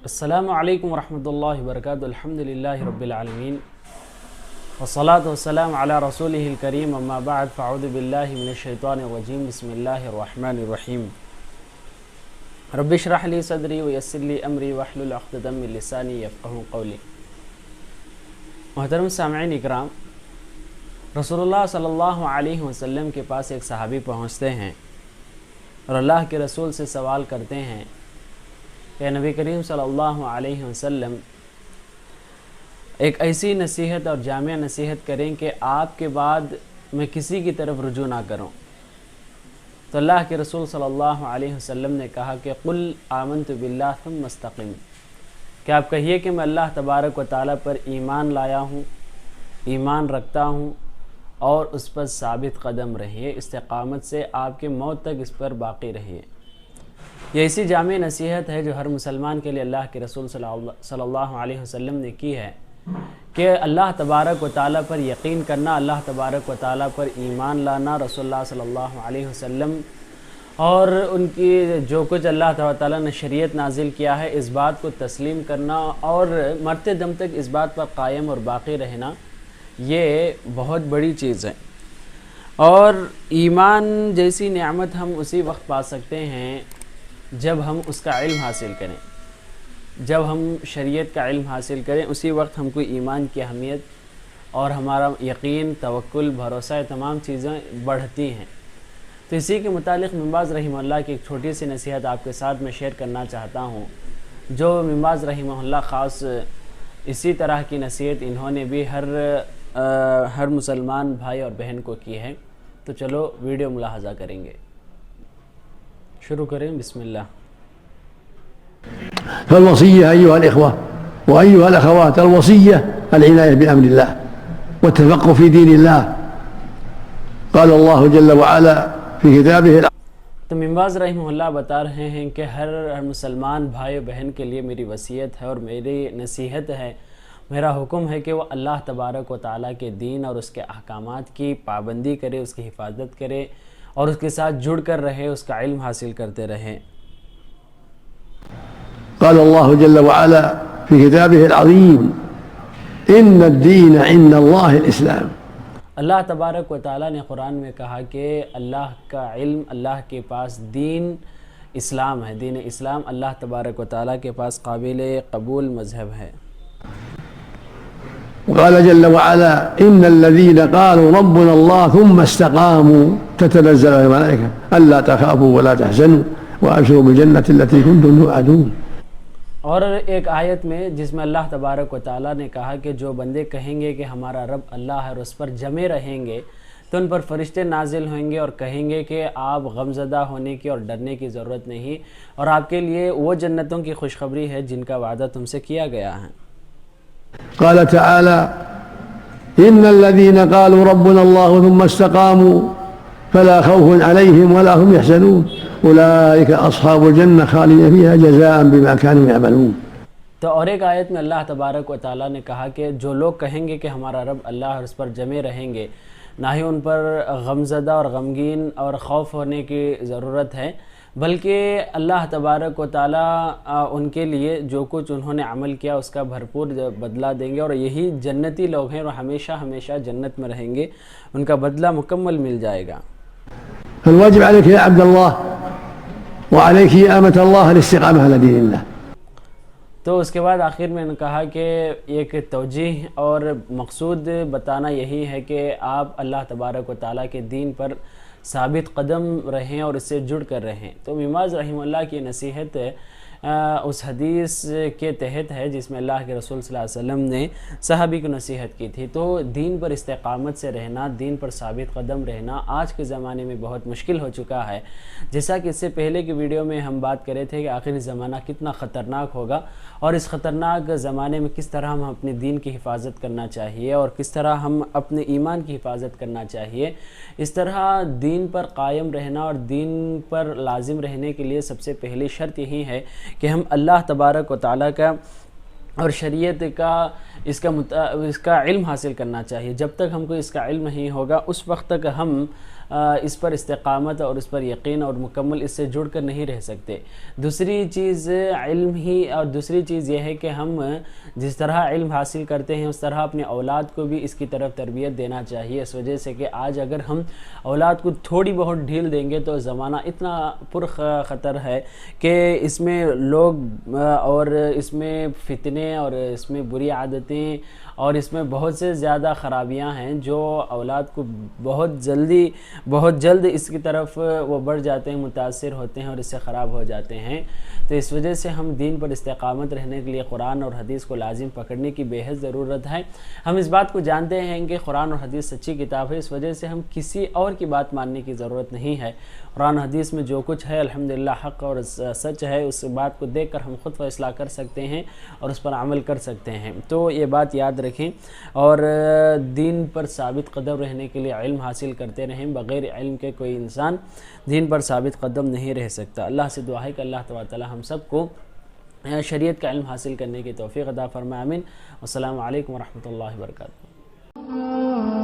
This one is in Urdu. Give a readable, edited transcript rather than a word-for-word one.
السلام علیکم ورحمۃ اللہ وبرکاتہ. الحمدللہ رب العالمین والصلاة والسلام علی رسولہ الکریم. اما بعد فاعوذ باللہ من الشیطان الرجیم. بسم اللہ الرحمن الرحیم. رب اشرح لی صدری ویسر لی امری واحلل عقدۃ من لسانی یفقہوا قولی. محترم سامعین اکرام، رسول اللہ صلی اللہ علیہ وسلم کے پاس ایک صحابی پہنچتے ہیں اور اللہ کے رسول سے سوال کرتے ہیں کہ نبی کریم صلی اللہ علیہ وسلم ایک ایسی نصیحت اور جامع نصیحت کریں کہ آپ کے بعد میں کسی کی طرف رجوع نہ کروں. تو اللہ کے رسول صلی اللہ علیہ وسلم نے کہا کہ قل آمنت باللہ ثم استقم، کہ آپ کہیے کہ میں اللہ تبارک و تعالیٰ پر ایمان لایا ہوں، ایمان رکھتا ہوں، اور اس پر ثابت قدم رہیے، استقامت سے آپ کے موت تک اس پر باقی رہیے. یہ ایسی جامع نصیحت ہے جو ہر مسلمان کے لیے اللہ کے رسول صلی اللہ علیہ وسلم نے کی ہے کہ اللہ تبارک و تعالیٰ پر یقین کرنا، اللہ تبارک و تعالیٰ پر ایمان لانا، رسول اللہ صلی اللہ علیہ وسلم اور ان کی جو کچھ اللہ تعالیٰ نے شریعت نازل کیا ہے اس بات کو تسلیم کرنا اور مرتے دم تک اس بات پر قائم اور باقی رہنا، یہ بہت بڑی چیز ہے. اور ایمان جیسی نعمت ہم اسی وقت پا سکتے ہیں جب ہم اس کا علم حاصل کریں. جب ہم شریعت کا علم حاصل کریں اسی وقت ہم کو ایمان کی اہمیت اور ہمارا یقین، توکل، بھروسہ، تمام چیزیں بڑھتی ہیں. تو اسی کے متعلق ابن باز رحمہ اللہ کی ایک چھوٹی سی نصیحت آپ کے ساتھ میں شیئر کرنا چاہتا ہوں، جو ابن باز رحمہ اللہ خاص اسی طرح کی نصیحت انہوں نے بھی ہر مسلمان بھائی اور بہن کو کی ہے. تو چلو ویڈیو ملاحظہ کریں گے. شروع کریں. بسم اللہ. فالوصية أيها الإخوة وأيها الأخوات، الوصية العناية بأمر الله والتفقه في دين الله. قال الله جل وعلا في كتابه. تو ابن باز رحمہ اللہ بتا رہے ہیں کہ ہر مسلمان بھائی و بہن کے لیے میری وصیت ہے اور میری نصیحت ہے، میرا حکم ہے کہ وہ اللہ تبارک و تعالیٰ کے دین اور اس کے احکامات کی پابندی کرے، اس کی حفاظت کرے اور اس کے ساتھ جڑ کر رہے، اس کا علم حاصل کرتے رہیں. قال الله جل وعلا في كتابه العظيم إن الدين عند الله الإسلام. اللہ تبارک و تعالیٰ نے قرآن میں کہا کہ اللہ کا علم، اللہ کے پاس دین اسلام ہے. دین اسلام اللہ تبارک و تعالیٰ کے پاس قابل قبول مذہب ہے. وقال جل وعلا إن الذين قالوا ربنا الله ثم استقاموا تتنزل الملائكة ألا تخافوا ولا تحزنوا وأبشروا بالجنة التي كنتم توعدون. اور ایک آیت میں جس میں اللہ تبارک و تعالیٰ نے کہا کہ جو بندے کہیں گے کہ ہمارا رب اللہ ہے اور اس پر جمے رہیں گے تو ان پر فرشتے نازل ہوئیں گے اور کہیں گے کہ آپ غمزدہ ہونے کی اور ڈرنے کی ضرورت نہیں، اور آپ کے لیے وہ جنتوں کی خوشخبری ہے جن کا وعدہ تم سے کیا گیا ہے. قال تعالى إن الذين قالوا ربنا الله ثم استقاموا فلا خوف عليهم ولا هم يحزنون أولئك أصحاب الجنة خالدين فيها جزاء بما كانوا يعملون. تو اور ایک آیت میں اللہ تبارک و تعالیٰ نے کہا کہ جو لوگ کہیں گے کہ ہمارا رب اللہ اور اس پر جمے رہیں گے، نہ ہی ان پر غمزدہ اور غمگین اور خوف ہونے کی ضرورت ہے، بلکہ اللہ تبارک و تعالیٰ ان کے لیے جو کچھ انہوں نے عمل کیا اس کا بھرپور بدلہ دیں گے، اور یہی جنتی لوگ ہیں اور ہمیشہ ہمیشہ جنت میں رہیں گے، ان کا بدلہ مکمل مل جائے گا. فالواجب عليك يا عبد الله وعليك يا أمة الله الاستقامة على دين الله. تو اس کے بعد آخر میں نے کہا کہ ایک توجیہ اور مقصود بتانا یہی ہے کہ آپ اللہ تبارک و تعالیٰ کے دین پر ثابت قدم رہیں اور اس سے جڑ کر رہیں. تو ابن باز رحمہ اللہ کی نصیحت اس حدیث کے تحت ہے جس میں اللہ کے رسول صلی اللہ علیہ وسلم نے صحابی کو نصیحت کی تھی. تو دین پر استقامت سے رہنا، دین پر ثابت قدم رہنا آج کے زمانے میں بہت مشکل ہو چکا ہے. جیسا کہ اس سے پہلے کی ویڈیو میں ہم بات کرے تھے کہ آخری زمانہ کتنا خطرناک ہوگا اور اس خطرناک زمانے میں کس طرح ہم اپنے دین کی حفاظت کرنا چاہیے اور کس طرح ہم اپنے ایمان کی حفاظت کرنا چاہیے. اس طرح دین پر قائم رہنا اور دین پر لازم رہنے کے لیے سب سے پہلی شرط یہی ہے کہ ہم اللہ تبارک و تعالیٰ کا اور شریعت کا اس کا علم حاصل کرنا چاہیے. جب تک ہم کو اس کا علم نہیں ہوگا اس وقت تک ہم اس پر استقامت اور اس پر یقین اور مکمل اس سے جڑ کر نہیں رہ سکتے۔ دوسری چیز علم ہی، اور دوسری چیز یہ ہے کہ ہم جس طرح علم حاصل کرتے ہیں اس طرح اپنے اولاد کو بھی اس کی طرف تربیت دینا چاہیے، اس وجہ سے کہ آج اگر ہم اولاد کو تھوڑی بہت ڈھیل دیں گے تو زمانہ اتنا پر خطر ہے کہ اس میں لوگ اور اس میں فتنے اور اس میں بری عادتیں اور اس میں بہت سے زیادہ خرابیاں ہیں جو اولاد کو بہت جلد اس کی طرف وہ بڑھ جاتے ہیں، متاثر ہوتے ہیں اور اس سے خراب ہو جاتے ہیں۔ تو اس وجہ سے ہم دین پر استقامت رہنے کے لیے قرآن اور حدیث کو لازم پکڑنے کی بے حد ضرورت ہے۔ ہم اس بات کو جانتے ہیں کہ قرآن اور حدیث سچی کتاب ہے، اس وجہ سے ہم کسی اور کی بات ماننے کی ضرورت نہیں ہے۔ قرآن حدیث میں جو کچھ ہے الحمدللہ حق اور سچ ہے، اس بات کو دیکھ کر ہم خود فیصلہ کر سکتے ہیں اور اس پر عمل کر سکتے ہیں۔ تو یہ بات یاد رکھیں اور دین پر ثابت قدم رہنے کے لیے علم حاصل کرتے رہیں۔ بغیر علم کے کوئی انسان دین پر ثابت قدم نہیں رہ سکتا۔ اللہ سے دعا ہے کہ اللہ تبارک و تعالی ہم سب کو شریعت کا علم حاصل کرنے کی توفیق عطا فرمائے، آمین۔ السلام علیکم ورحمۃ اللہ وبرکاتہ۔